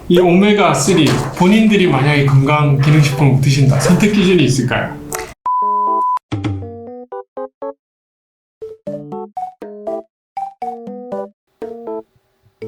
이 오메가3 본인들이 만약에 건강 기능식품을 드신다 선택 기준이 있을까요?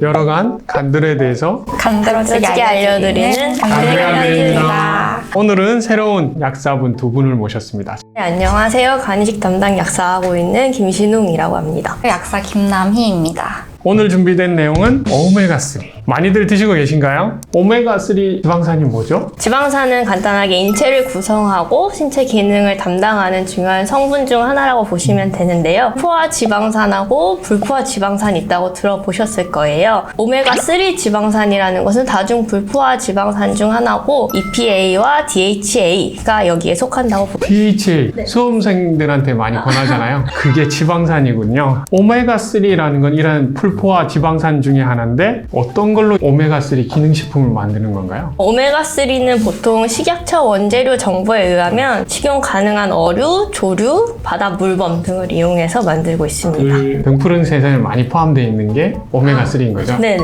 여러 간들에 대해서 간드러지게 알려드리는 간드레간드입니다. 오늘은 새로운 약사분 두 분을 모셨습니다. 네, 안녕하세요. 간이식 담당 약사하고 있는 김신웅이라고 합니다. 약사 김남희입니다. 오늘 준비된 내용은 오메가3. 많이들 드시고 계신가요? 오메가3 지방산이 뭐죠? 지방산은 간단하게 인체를 구성하고 신체 기능을 담당하는 중요한 성분 중 하나라고 보시면 되는데요. 포화 지방산하고 불포화 지방산이 있다고 들어보셨을 거예요. 오메가3 지방산이라는 것은 다중 불포화 지방산 중 하나고 EPA와 DHA가 여기에 속한다고 봅니다. DHA, 수험생들한테 많이 권하잖아요. 그게 지방산이군요. 오메가3라는 건 이런 풀포화 지방산 중에 하나인데 어떤 걸로 오메가3 기능식품을 만드는 건가요? 오메가3는 보통 식약처 원재료 정보에 의하면 식용 가능한 어류, 조류, 바다 물범 등을 이용해서 만들고 있습니다. 등푸른 세상에 많이 포함되어 있는 게 오메가3인 거죠? 네네.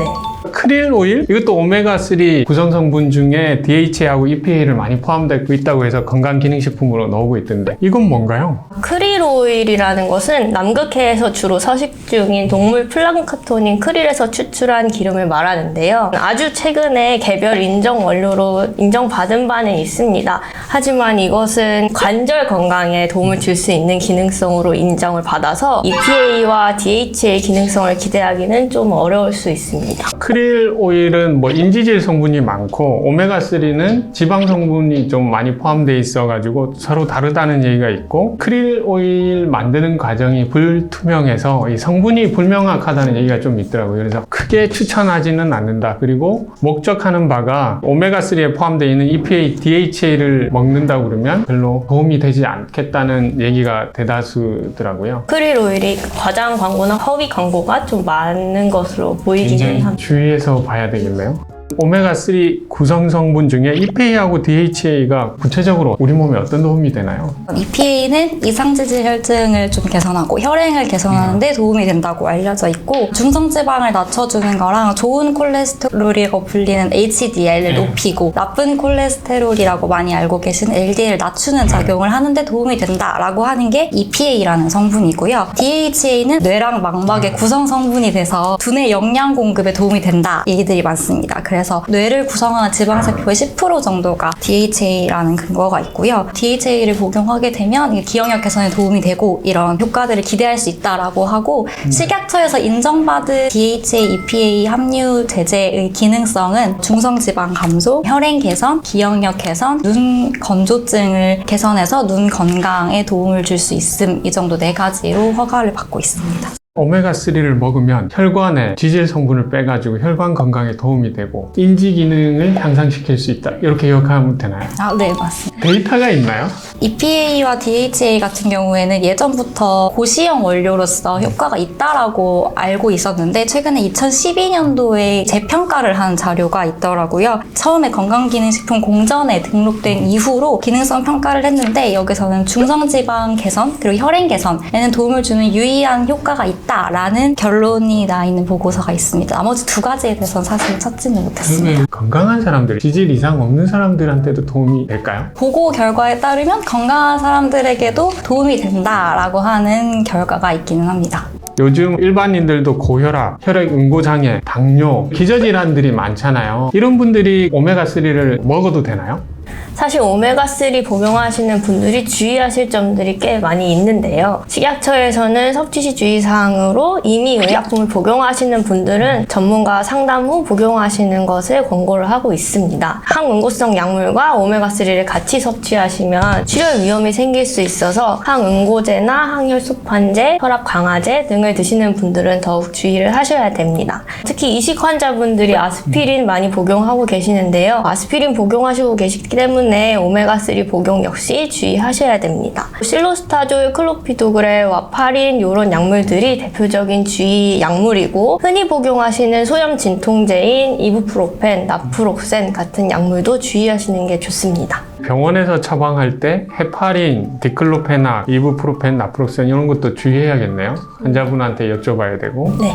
크릴 오일? 이것도 오메가3 구성 성분 중에 DHA하고 EPA를 많이 포함되고 있다고 해서 건강기능식품으로 나오고 있던데 이건 뭔가요? 크릴 오일이라는 것은 남극해에서 주로 서식 중인 동물 플랑크톤인 크릴에서 추출한 기름을 말하는데요. 아주 최근에 개별 인정 원료로 인정받은 바는 있습니다. 하지만 이것은 관절 건강에 도움을 줄 수 있는 기능성으로 인정을 받아서 EPA와 DHA 기능성을 기대하기는 좀 어려울 수 있습니다. 크릴 오일은 뭐 인지질 성분이 많고 오메가3는 지방 성분이 좀 많이 포함되어 있어가지고 서로 다르다는 얘기가 있고 크릴 오일 만드는 과정이 불투명해서 이 성분이 불명확하다는 얘기가 좀 있더라고요. 그래서 크게 추천하지는 않는다. 그리고 목적하는 바가 오메가3에 포함되어 있는 EPA, DHA를 먹는다고 그러면 별로 도움이 되지 않겠다는 얘기가 대다수더라고요. 크릴 오일이 과장 광고나 허위 광고가 좀 많은 것으로 보이기는 굉장히 합니다. 주의해서 봐야 되겠네요. 오메가3 구성 성분 중에 EPA하고 DHA가 구체적으로 우리 몸에 어떤 도움이 되나요? EPA는 이상지질 혈증을 좀 개선하고 혈행을 개선하는 데 도움이 된다고 알려져 있고 중성지방을 낮춰주는 거랑 좋은 콜레스테롤이라고 불리는 HDL을 높이고 나쁜 콜레스테롤이라고 많이 알고 계신 LDL을 낮추는 작용을 하는 데 도움이 된다라고 하는 게 EPA라는 성분이고요. DHA는 뇌랑 망막의 구성 성분이 돼서 두뇌 영양 공급에 도움이 된다 얘기들이 많습니다. 그래서 뇌를 구성하는 지방세포의 10% 정도가 DHA라는 근거가 있고요. DHA를 복용하게 되면 기억력 개선에 도움이 되고 이런 효과들을 기대할 수 있다라고 하고 식약처에서 인정받은 DHA, EPA 함유 제제의 기능성은 중성지방 감소, 혈행 개선, 기억력 개선, 눈 건조증을 개선해서 눈 건강에 도움을 줄 수 있음 이 정도 4가지로 허가를 받고 있습니다. 오메가3를 먹으면 혈관에 지질 성분을 빼가지고 혈관 건강에 도움이 되고 인지 기능을 향상시킬 수 있다. 이렇게 기억하면 되나요? 네, 맞습니다. 데이터가 있나요? EPA와 DHA 같은 경우에는 예전부터 고시형 원료로서 효과가 있다라고 알고 있었는데 최근에 2012년도에 재평가를 한 자료가 있더라고요. 처음에 건강기능식품 공전에 등록된 이후로 기능성 평가를 했는데 여기서는 중성지방 개선 그리고 혈행 개선에는 도움을 주는 유의한 효과가 있다라는 결론이 나 있는 보고서가 있습니다. 나머지 2가지에 대해서는 사실 찾지는 못했습니다. 그러면 건강한 사람들, 지질 이상 없는 사람들한테도 도움이 될까요? 보고 결과에 따르면 건강한 사람들에게도 도움이 된다라고 하는 결과가 있기는 합니다. 요즘 일반인들도 고혈압, 혈액 응고장애, 당뇨, 기저질환들이 많잖아요. 이런 분들이 오메가3를 먹어도 되나요? 사실 오메가3 복용하시는 분들이 주의하실 점들이 꽤 많이 있는데요. 식약처에서는 섭취시 주의사항으로 이미 의약품을 복용하시는 분들은 전문가 상담 후 복용하시는 것을 권고를 하고 있습니다. 항응고성 약물과 오메가3를 같이 섭취하시면 출혈 위험이 생길 수 있어서 항응고제나 항혈소판제, 혈압 강화제 등을 드시는 분들은 더욱 주의를 하셔야 됩니다. 특히 이식 환자분들이 아스피린 많이 복용하고 계시는데요. 아스피린 복용하시고 계시기 때문에 오메가3 복용 역시 주의하셔야 됩니다. 실로스타졸, 클로피도그렐, 와파린 이런 약물들이 대표적인 주의 약물이고 흔히 복용하시는 소염 진통제인 이부프로펜, 나프록센 같은 약물도 주의하시는 게 좋습니다. 병원에서 처방할 때 헤파린, 디클로페낙, 이부프로펜, 나프록센 이런 것도 주의해야겠네요. 환자분한테 여쭤봐야 되고. 네.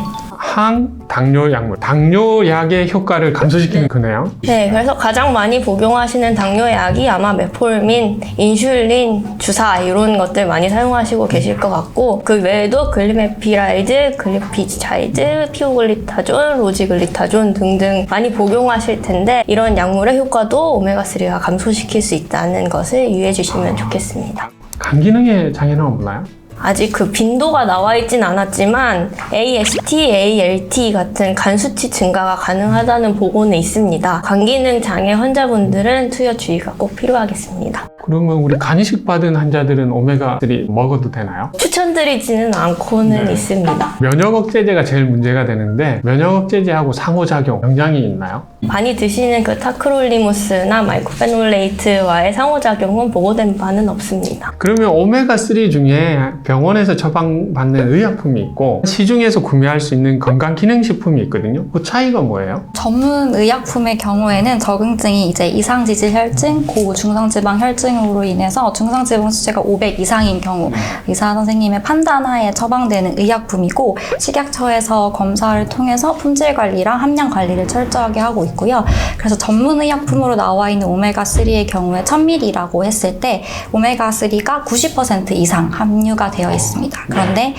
항당뇨 약물, 당뇨약의 효과를 감소시키는 거네요. 네, 그래서 가장 많이 복용하시는 당뇨약이 아마 메폴민, 인슐린, 주사 이런 것들 많이 사용하시고 계실 것 같고 그 외에도 글리메피라이드, 글리피자이드, 피오글리타존, 로지글리타존 등등 많이 복용하실 텐데 이런 약물의 효과도 오메가3가 감소시킬 수 있다는 것을 유의해 주시면 좋겠습니다. 간 기능에 장애는 없나요? 아직 그 빈도가 나와 있진 않았지만 AST, ALT 같은 간 수치 증가가 가능하다는 보고는 있습니다. 간 기능 장애 환자분들은 투여 주의가 꼭 필요하겠습니다. 그러면 우리 간이식 받은 환자들은 오메가3 먹어도 되나요? 추천드리지는 않고는 네. 있습니다. 면역 억제제가 제일 문제가 되는데 면역 억제제하고 상호작용, 영향이 있나요? 많이 드시는 그 타크롤리무스나 마이코페놀레이트와의 상호작용은 보고된 바는 없습니다. 그러면 오메가3 중에 병원에서 처방받는 의약품이 있고 시중에서 구매할 수 있는 건강기능식품이 있거든요. 그 차이가 뭐예요? 전문 의약품의 경우에는 적응증이 이제 이상지질 혈증, 고중성지방 혈증으로 인해서 중성지방 수치가 500 이상인 경우 의사 선생님의 판단하에 처방되는 의약품이고 식약처에서 검사를 통해서 품질 관리랑 함량 관리를 철저하게 하고 있고요. 그래서 전문 의약품으로 나와 있는 오메가3의 경우에 1000ml라고 했을 때 오메가3가 90% 이상 함유가 되어 있습니다. 그런데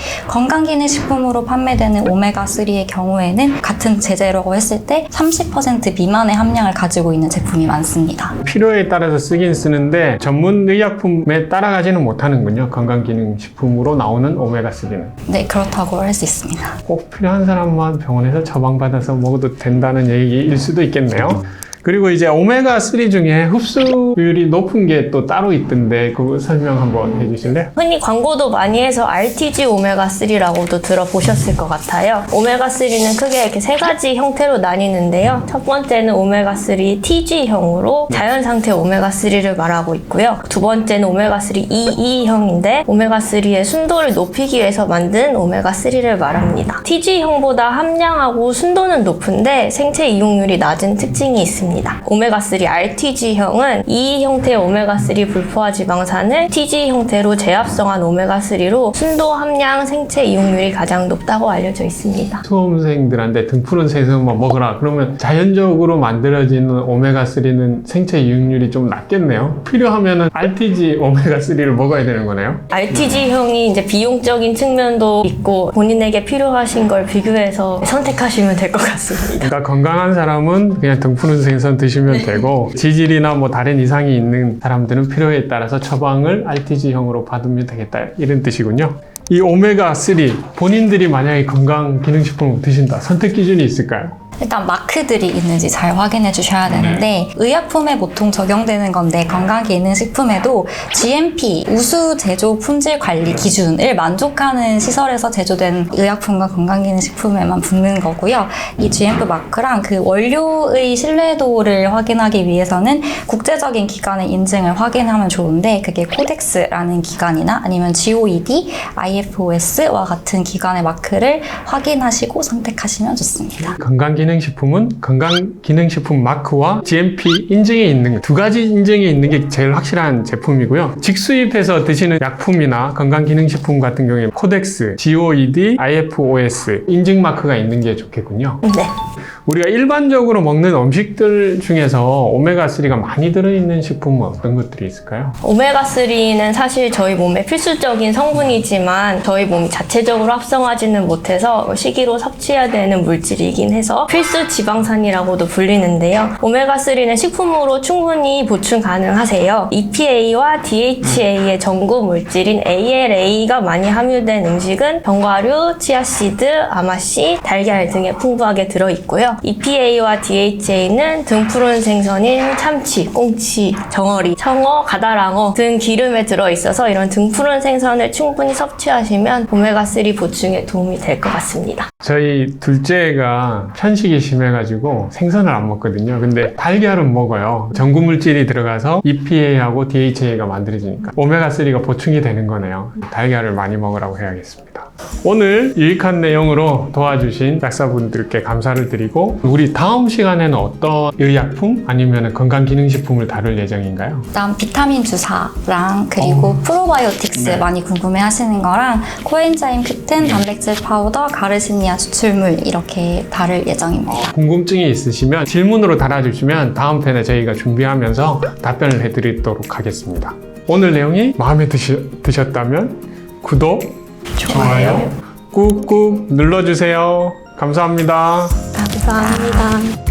건강기능식품으로 판매되는 오메가3의 경우에는 같은 제재라고 했을 때 30% 미만의 함량을 가지고 있는 제품이 많습니다. 필요에 따라서 쓰긴 쓰는데 전문 의약품에 따라가지는 못하는군요. 건강기능식품으로 나오는 오메가3는. 네, 그렇다고 할 수 있습니다. 꼭 필요한 사람만 병원에서 처방받아서 먹어도 된다는 얘기일 수도 있겠네요. 그리고 이제 오메가3 중에 흡수율이 높은 게 또 따로 있던데 그거 설명 한번 해주실래요? 흔히 광고도 많이 해서 RTG 오메가3라고도 들어보셨을 것 같아요. 오메가3는 크게 이렇게 세 가지 형태로 나뉘는데요. 첫 번째는 오메가3 TG형으로 자연상태 오메가3를 말하고 있고요. 두 번째는 오메가3 EE형인데 오메가3의 순도를 높이기 위해서 만든 오메가3를 말합니다. TG형보다 함량하고 순도는 높은데 생체 이용률이 낮은 특징이 있습니다. 오메가3 RTG형은 이 형태의 오메가3 불포화 지방산을 TG 형태로 재합성한 오메가3로 순도, 함량, 생체 이용률이 가장 높다고 알려져 있습니다. 수험생들한테 등푸른 생선만 먹어라 그러면 자연적으로 만들어지는 오메가3는 생체 이용률이 좀 낮겠네요. 필요하면 RTG 오메가3를 먹어야 되는 거네요. RTG형이 이제 비용적인 측면도 있고 본인에게 필요하신 걸 비교해서 선택하시면 될 것 같습니다. 그러니까 건강한 사람은 그냥 등푸른 생선 드시면 되고 지질이나 뭐 다른 이상이 있는 사람들은 필요에 따라서 처방을 RTG형으로 받으면 되겠다 이런 뜻이군요. 이 오메가3 본인들이 만약에 건강기능식품을 드신다 선택 기준이 있을까요? 일단 마크들이 있는지 잘 확인해 주셔야 되는데 의약품에 보통 적용되는 건데 건강기능식품에도 GMP 우수 제조 품질 관리 기준을 만족하는 시설에서 제조된 의약품과 건강기능식품에만 붙는 거고요. 이 GMP 마크랑 그 원료의 신뢰도를 확인하기 위해서는 국제적인 기관의 인증을 확인하면 좋은데 그게 코덱스라는 기관이나 아니면 GOED, IFOS와 같은 기관의 마크를 확인하시고 선택하시면 좋습니다. 건강기능식품은 건강기능식품 마크와 GMP 인증이 있는 두 가지 인증이 있는 게 제일 확실한 제품이고요. 직수입해서 드시는 약품이나 건강기능식품 같은 경우에 코덱스, GOED, IFOS 인증 마크가 있는 게 좋겠군요. 네. 우리가 일반적으로 먹는 음식들 중에서 오메가3가 많이 들어있는 식품은 어떤 것들이 있을까요? 오메가3는 사실 저희 몸에 필수적인 성분이지만 저희 몸이 자체적으로 합성하지는 못해서 식이로 섭취해야 되는 물질이긴 해서 필수 지방산이라고도 불리는데요. 오메가3는 식품으로 충분히 보충 가능하세요. EPA와 DHA의 전구 물질인 ALA가 많이 함유된 음식은 견과류, 치아씨드, 아마씨, 달걀 등에 풍부하게 들어있고요. EPA와 DHA는 등푸른 생선인 참치, 꽁치, 정어리, 청어, 가다랑어 등 기름에 들어있어서 이런 등푸른 생선을 충분히 섭취하시면 오메가3 보충에 도움이 될 것 같습니다. 저희 둘째가 편식이 심해가지고 생선을 안 먹거든요. 근데 달걀은 먹어요. 전구물질이 들어가서 EPA하고 DHA가 만들어지니까 오메가3가 보충이 되는 거네요. 달걀을 많이 먹으라고 해야겠습니다. 오늘 유익한 내용으로 도와주신 약사분들께 감사를 드리고 있고, 우리 다음 시간에는 어떤 의약품 아니면 건강기능식품을 다룰 예정인가요? 일단 비타민 주사랑 그리고 프로바이오틱스 네. 많이 궁금해 하시는 거랑 코엔자임 Q10, 단백질 파우더, 가르시니아 추출물 이렇게 다룰 예정입니다. 궁금증이 있으시면 질문으로 달아주시면 다음 편에 저희가 준비하면서 답변을 해드리도록 하겠습니다. 오늘 내용이 마음에 드셨다면 구독, 좋아요 꾹꾹 눌러주세요. 감사합니다. 감사합니다.